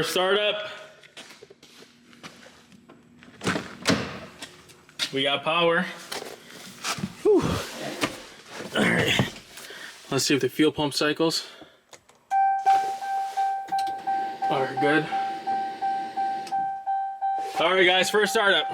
First startup. We got power. Whew. All right. Let's see if the fuel pump cycles. All right, good. All right, guys, first startup.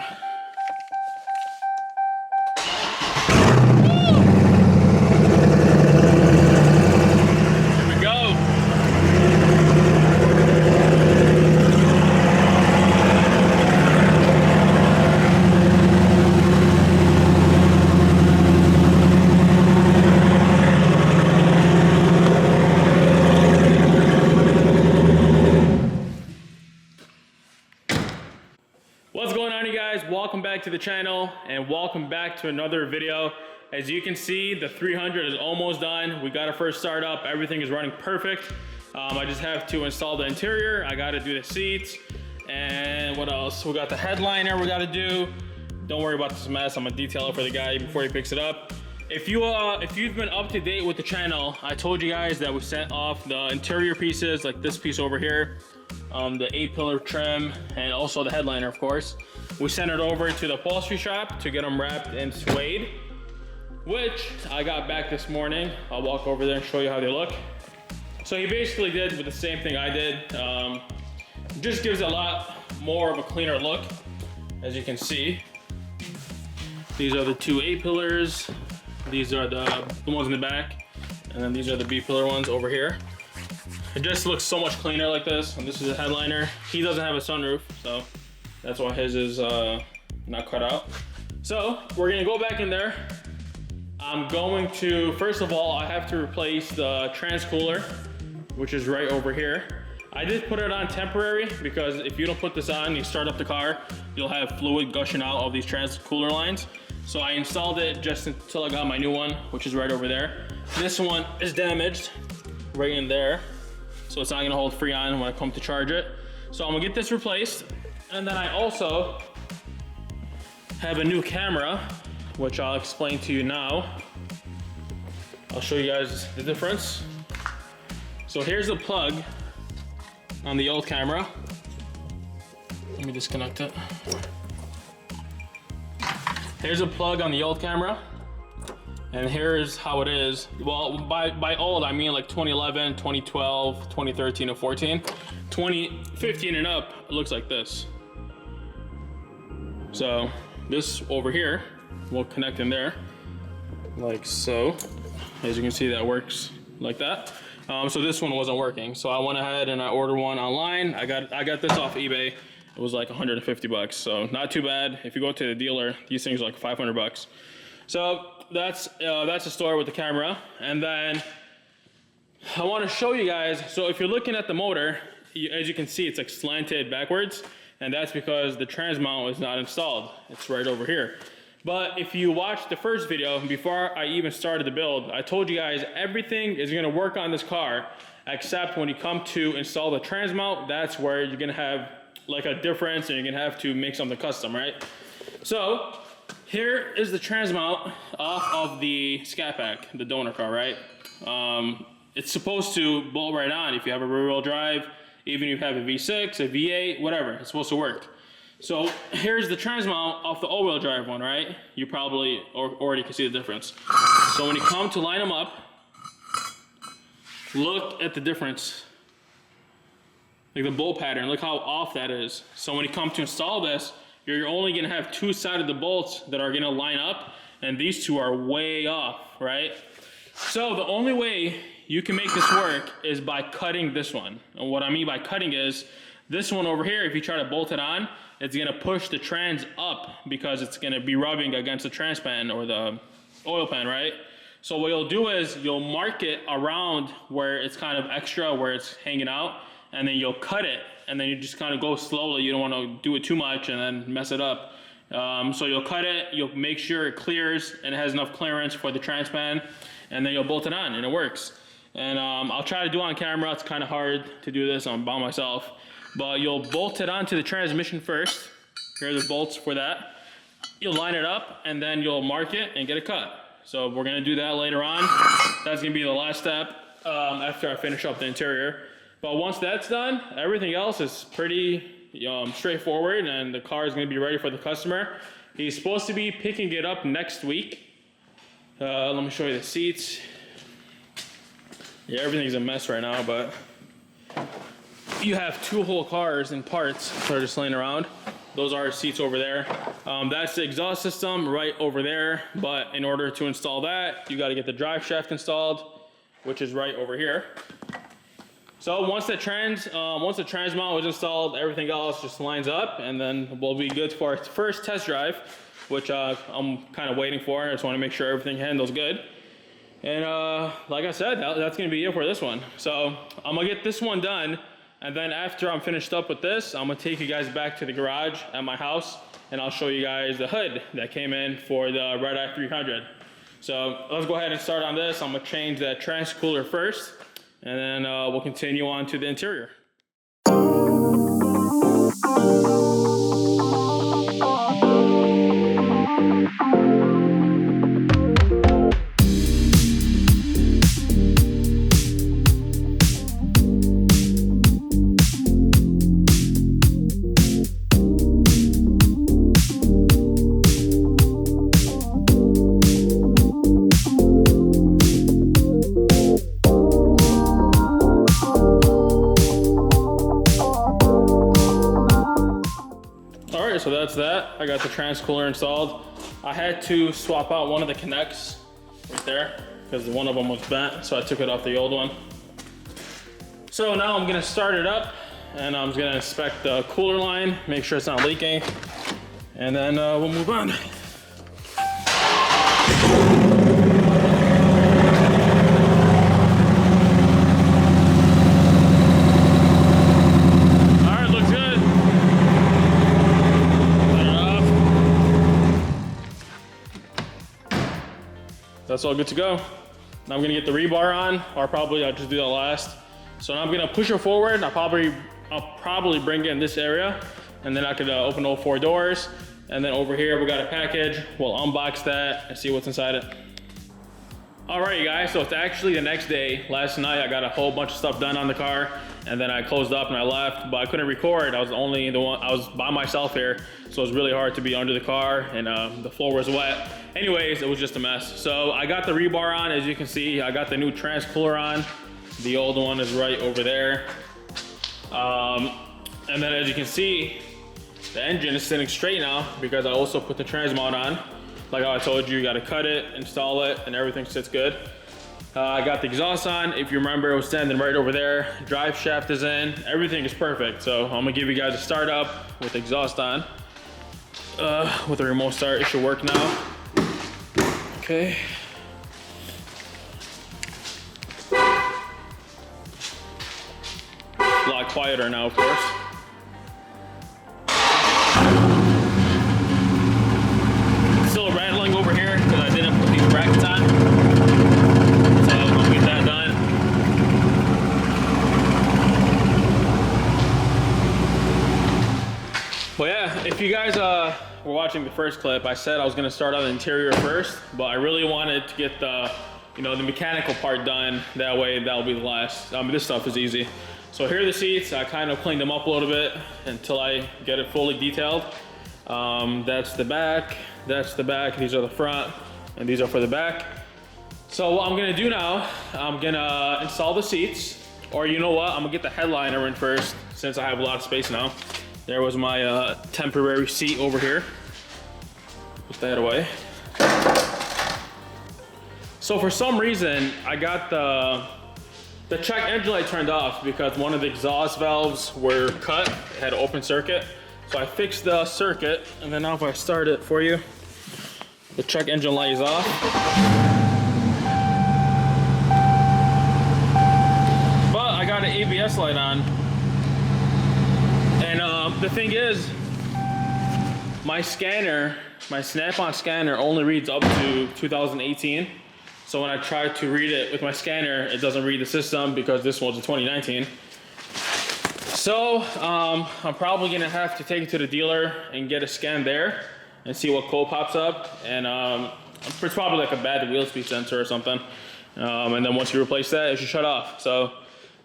What's going on, you guys? Welcome back to the channel and welcome back to another video. As you can see, the 300 is almost done. We got our first start up. Everything is running perfect. I just have to install the interior. I got to do the seats. And what else? We got the headliner we got to do. Don't worry about this mess. I'm gonna detail it for the guy before he picks it up. If you've been up to date with the channel, I told you guys that we sent off the interior pieces, like this piece over here, the 8-pillar trim, and also the headliner, of course. We sent it over to the upholstery shop to get them wrapped in suede, which I got back this morning. I'll walk over there and show you how they look. So he basically did with the same thing I did. Just gives a lot more of a cleaner look, as you can see. These are the two 8-pillars. These are the ones in the back, and then these are the B-pillar ones over here. It just looks so much cleaner like this, and this is a headliner. He doesn't have a sunroof, so that's why his is not cut out. So we're gonna go back in there. I'm going to, first of all, I have to replace the trans cooler, which is right over here. I did put it on temporary because if you don't put this on, you start up the car, you'll have fluid gushing out of these trans cooler lines. So I installed it just until I got my new one, which is right over there. This one is damaged right in there, so it's not gonna hold Freon when I come to charge it. So I'm gonna get this replaced. And then I also have a new camera, which I'll explain to you now. I'll show you guys the difference. So here's the plug on the old camera. Let me disconnect it. Here's a plug on the old camera, and here's how it is. Well, by old, I mean like 2011, 2012, 2013, and 14. 2015 and up, it looks like this. So this over here will connect in there, like so. As you can see, that works like that. So this one wasn't working, so I went ahead and I ordered one online. I got this off eBay. It was like 150 bucks, so not too bad. If you go to the dealer, these things are like 500 bucks. So that's the story with the camera. And then I want to show you guys, so if you're looking at the motor, as you can see, it's like slanted backwards, and that's because the trans mount is not installed. It's right over here. But if you watched the first video, before I even started the build, I told you guys everything is gonna work on this car, except when you come to install the trans mount, that's where you're gonna have like a difference and you're gonna have to make something custom, right? So here is the trans mount off of the Scat pack, the donor car, right? It's supposed to bolt right on if you have a rear wheel drive, even if you have a V6, a V8, whatever, it's supposed to work. So here's the trans mount off the all-wheel drive one, right? You probably already can see the difference. So when you come to line them up, look at the difference. Like the bolt pattern, look how off that is. So when you come to install this, you're only gonna have two sides of the bolts that are gonna line up, and these two are way off, right? So the only way you can make this work is by cutting this one. And what I mean by cutting is, this one over here, if you try to bolt it on, it's gonna push the trans up because it's gonna be rubbing against the trans pan or the oil pan, right? So what you'll do is you'll mark it around where it's kind of extra, where it's hanging out, and then you'll cut it, and then you just kind of go slowly. You don't want to do it too much and then mess it up. So you'll cut it, you'll make sure it clears and it has enough clearance for the trans pan, and then you'll bolt it on and it works. And I'll try to do it on camera. It's kind of hard to do this by myself, but you'll bolt it onto the transmission first. Here are the bolts for that. You'll line it up and then you'll mark it and get it cut. So we're gonna do that later on. That's gonna be the last step after I finish up the interior. But once that's done, everything else is pretty straightforward, and the car is going to be ready for the customer. He's supposed to be picking it up next week. Let me show you the seats. Yeah, everything's a mess right now, but you have 2 whole cars in parts that are just laying around. Those are seats over there. That's the exhaust system right over there. But in order to install that, you got to get the drive shaft installed, which is right over here. So once the trans mount was installed, everything else just lines up, and then we'll be good for our first test drive, which I'm kind of waiting for. I just want to make sure everything handles good. And like I said, that's gonna be it for this one. So I'm gonna get this one done, and then after I'm finished up with this, I'm gonna take you guys back to the garage at my house, and I'll show you guys the hood that came in for the Redeye 300. So let's go ahead and start on this. I'm gonna change that trans cooler first, and then we'll continue on to the interior. So that's that. I got the trans cooler installed. I had to swap out one of the connects right there because one of them was bent, so I took it off the old one. So now I'm gonna start it up, and I'm just gonna inspect the cooler line, make sure it's not leaking, and then we'll move on. That's all good to go. Now I'm gonna get the rebar on, or probably I'll just do that last. So now I'm gonna push it forward. I'll probably bring it in this area, and then I could open all 4 doors. And then over here, we got a package. We'll unbox that and see what's inside it. All right, you guys, so it's actually the next day. Last night, I got a whole bunch of stuff done on the car, and then I closed up and I left, but I couldn't record. I was I was by myself here, so it was really hard to be under the car, and the floor was wet. Anyways, it was just a mess. So I got the rebar on, as you can see. I got the new trans cooler on. The old one is right over there. And then as you can see, the engine is sitting straight now because I also put the trans mount on. Like how I told you, you gotta cut it, install it, and everything sits good. I got the exhaust on. If you remember, it was standing right over there. Drive shaft is in. Everything is perfect. So I'm gonna give you guys a start up with the exhaust on. With the remote start, it should work now. Okay. A lot quieter now, of course. Still rattling over here because I didn't put these brackets on. So we'll get that done. Well, yeah, if you guys were watching the first clip, I said I was gonna start on the interior first, but I really wanted to get the mechanical part done. That way, that'll be the last. This stuff is easy. So here are the seats. I kind of cleaned them up a little bit until I get it fully detailed. That's the back, these are the front, and these are for the back. So what I'm gonna do now, I'm gonna install the seats, or you know what, I'm gonna get the headliner in first since I have a lot of space now. There was my temporary seat over here. Put that away. So for some reason, I got the check engine light turned off because one of the exhaust valves were cut. It had an open circuit. So I fixed the circuit, and then now if I start it for you, the check engine light is off. But I got an ABS light on. And the thing is, my scanner, my Snap-on scanner only reads up to 2018. So when I try to read it with my scanner, it doesn't read the system because this one's a 2019. So I'm probably gonna have to take it to the dealer and get a scan there and see what code pops up. And it's probably like a bad wheel speed sensor or something. And then once you replace that, it should shut off. So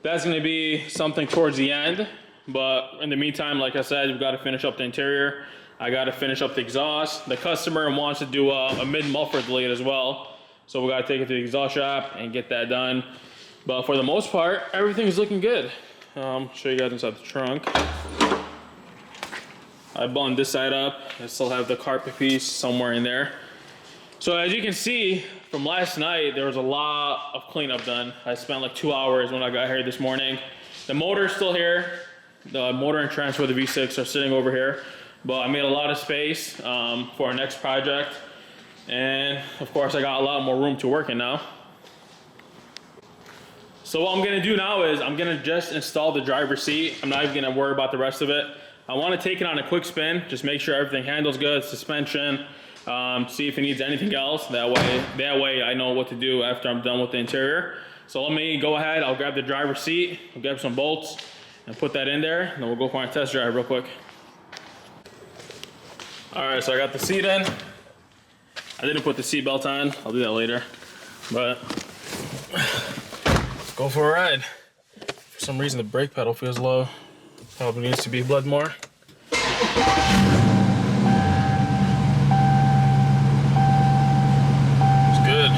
That's gonna be something towards the end. But in the meantime, like I said, we've got to finish up the interior. I got to finish up the exhaust. The customer wants to do a mid-muffler delete as well. So we got to take it to the exhaust shop and get that done. But for the most part, everything's looking good. Show you guys inside the trunk. I buttoned this side up. I still have the carpet piece somewhere in there. So as you can see from last night, there was a lot of cleanup done. I spent like 2 hours when I got here this morning. The motor's still here. The motor and transfer, the V6 are sitting over here. But I made a lot of space for our next project. And of course I got a lot more room to work in now. So what I'm gonna do now is I'm gonna just install the driver's seat. I'm not even gonna worry about the rest of it. I wanna take it on a quick spin, just make sure everything handles good, suspension, see if it needs anything else. That way I know what to do after I'm done with the interior. So let me go ahead, I'll grab the driver's seat, I'll grab some bolts and put that in there, and then we'll go for a test drive real quick. All right, so I got the seat in. I didn't put the seat belt on, I'll do that later. But let's go for a ride. For some reason the brake pedal feels low. Probably needs to be bled more. It's good.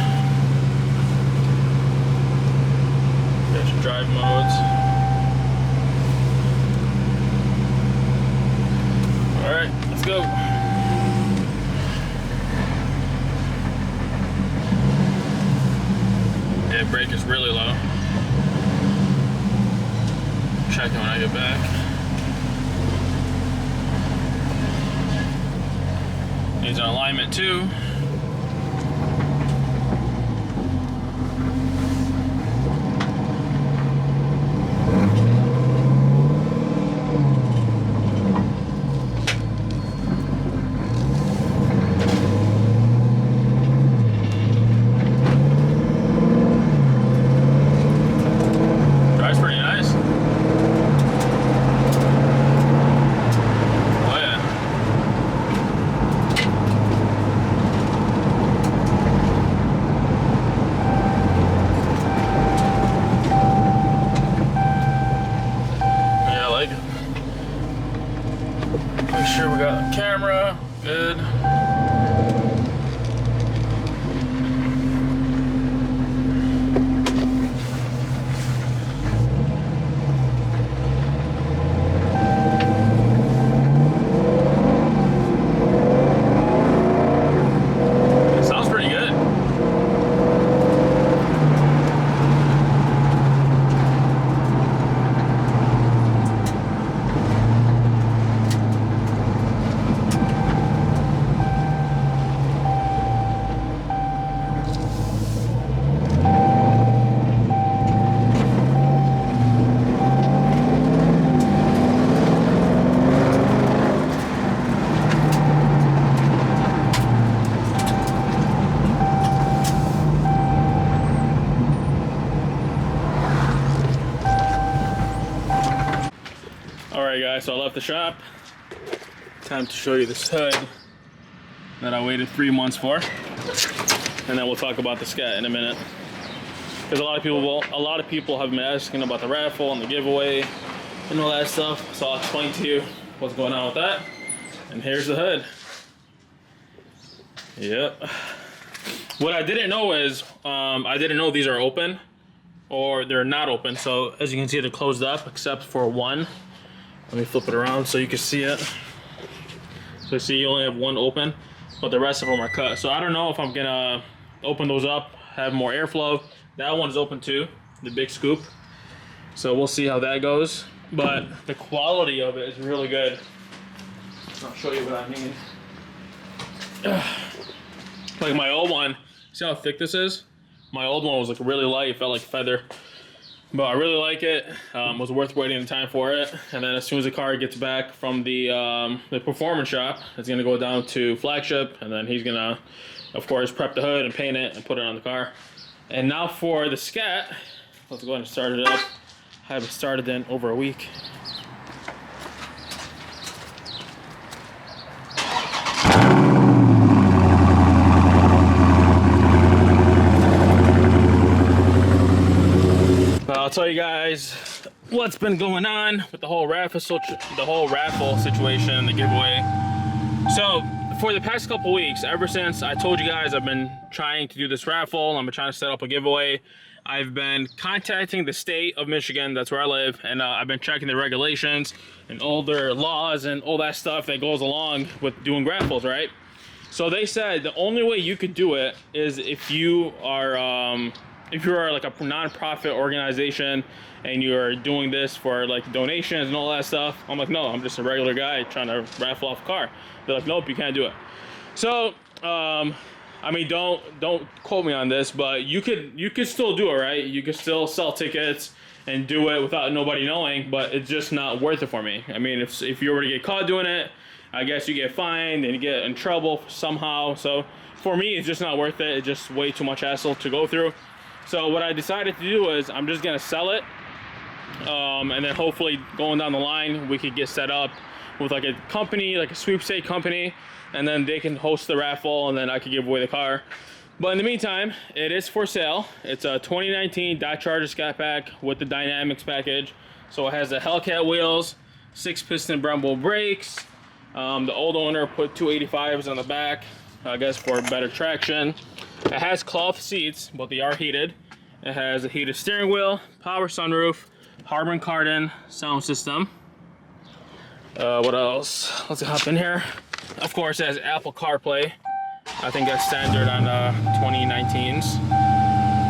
Got your drive modes. All right, let's go. Yeah, brake is really low. Check it when I get back. Needs an alignment too. Make sure we got a camera, good. It sounds pretty good. Alright guys, so I left the shop. Time to show you this hood that I waited 3 months for. And then we'll talk about the Scat in a minute. Because a lot of people have been asking about the raffle and the giveaway and all that stuff. So I'll explain to you what's going on with that. And here's the hood. Yep. What I didn't know is, I didn't know these are open or they're not open. So as you can see, they're closed up except for one. Let me flip it around so you can see it. So you see you only have one open, but the rest of them are cut. So I don't know if I'm gonna open those up, have more airflow. That one's open too, the big scoop. So we'll see how that goes. But the quality of it is really good. I'll show you what I mean. Like my old one, see how thick this is? My old one was like really light, it felt like feather. But I really like it. Was worth waiting the time for it. And then as soon as the car gets back from the performance shop, it's gonna go down to flagship, and then he's gonna, of course, prep the hood and paint it and put it on the car. And now for the Scat, let's go ahead and start it up. I haven't started in over a week. I'll tell you guys guys what's been going on with the whole raffle situation, the giveaway. So for the past couple weeks, ever since I told you guys I've been trying to do this raffle, I'm trying to set up a giveaway, I've been contacting the state of Michigan, that's where I live, and I've been checking the regulations and all their laws and all that stuff that goes along with doing raffles, right? So they said the only way you could do it is if you are like a non-profit organization and you're doing this for like donations and all that stuff. I'm like, no, I'm just a regular guy trying to raffle off a car. They're like, nope, you can't do it. So I mean, don't quote me on this, but you could still do it, right? You could still sell tickets and do it without nobody knowing, but it's just not worth it for me. I mean, if you were to get caught doing it, I guess you get fined and you get in trouble somehow. So for me, it's just not worth it. It's just way too much hassle to go through. So what I decided to do is I'm just gonna sell it, and then hopefully going down the line we could get set up with like a company, like a sweepstake company, and then they can host the raffle and then I could give away the car. But in the meantime, it is for sale. It's a 2019 Dodge Charger Scat Pack with the Dynamics package. So it has the Hellcat wheels, 6-piston Brembo brakes. The old owner put 285s on the back, I guess for better traction. It has cloth seats, but they are heated. It has a heated steering wheel, power sunroof, Harman Kardon sound system. What else? Let's hop in here. Of course, it has Apple CarPlay. I think that's standard on 2019s.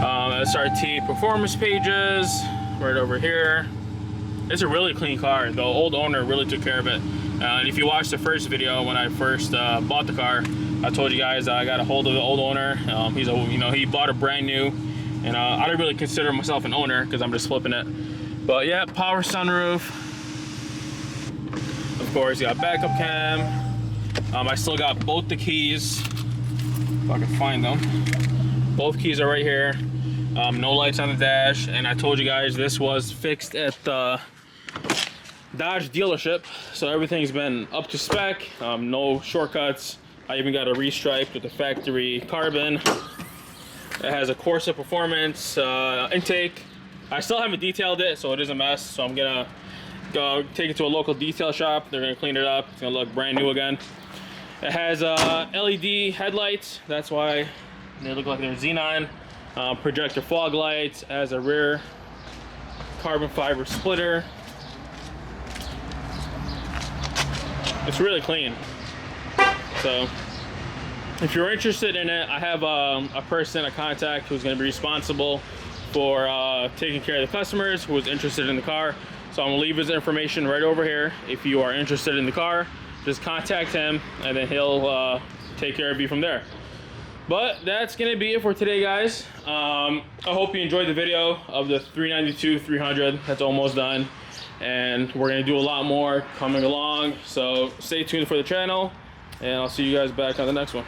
SRT performance pages right over here. It's a really clean car. The old owner really took care of it. And if you watched the first video when I first bought the car, I told you guys I got a hold of the old owner. He bought it brand new, and I don't really consider myself an owner because I'm just flipping it. But yeah, power sunroof. Of course, you got backup cam. I still got both the keys, if I can find them. Both keys are right here. No lights on the dash, and I told you guys this was fixed at the Dodge dealership, so everything's been up to spec. No shortcuts. I even got a restripe with the factory carbon. It has a Corsa Performance intake. I still haven't detailed it, so it is a mess. So I'm gonna go take it to a local detail shop. They're gonna clean it up. It's gonna look brand new again. It has LED headlights. That's why they look like they're xenon. Projector fog lights. As a rear carbon fiber splitter. It's really clean. So if you're interested in it, I have a person, a contact, who's going to be responsible for taking care of the customers who is interested in the car. So I'm going to leave his information right over here. If you are interested in the car, just contact him and then he'll take care of you from there. But that's going to be it for today, guys. I hope you enjoyed the video of the 392 300 that's almost done. And we're going to do a lot more coming along. So stay tuned for the channel. And I'll see you guys back on the next one.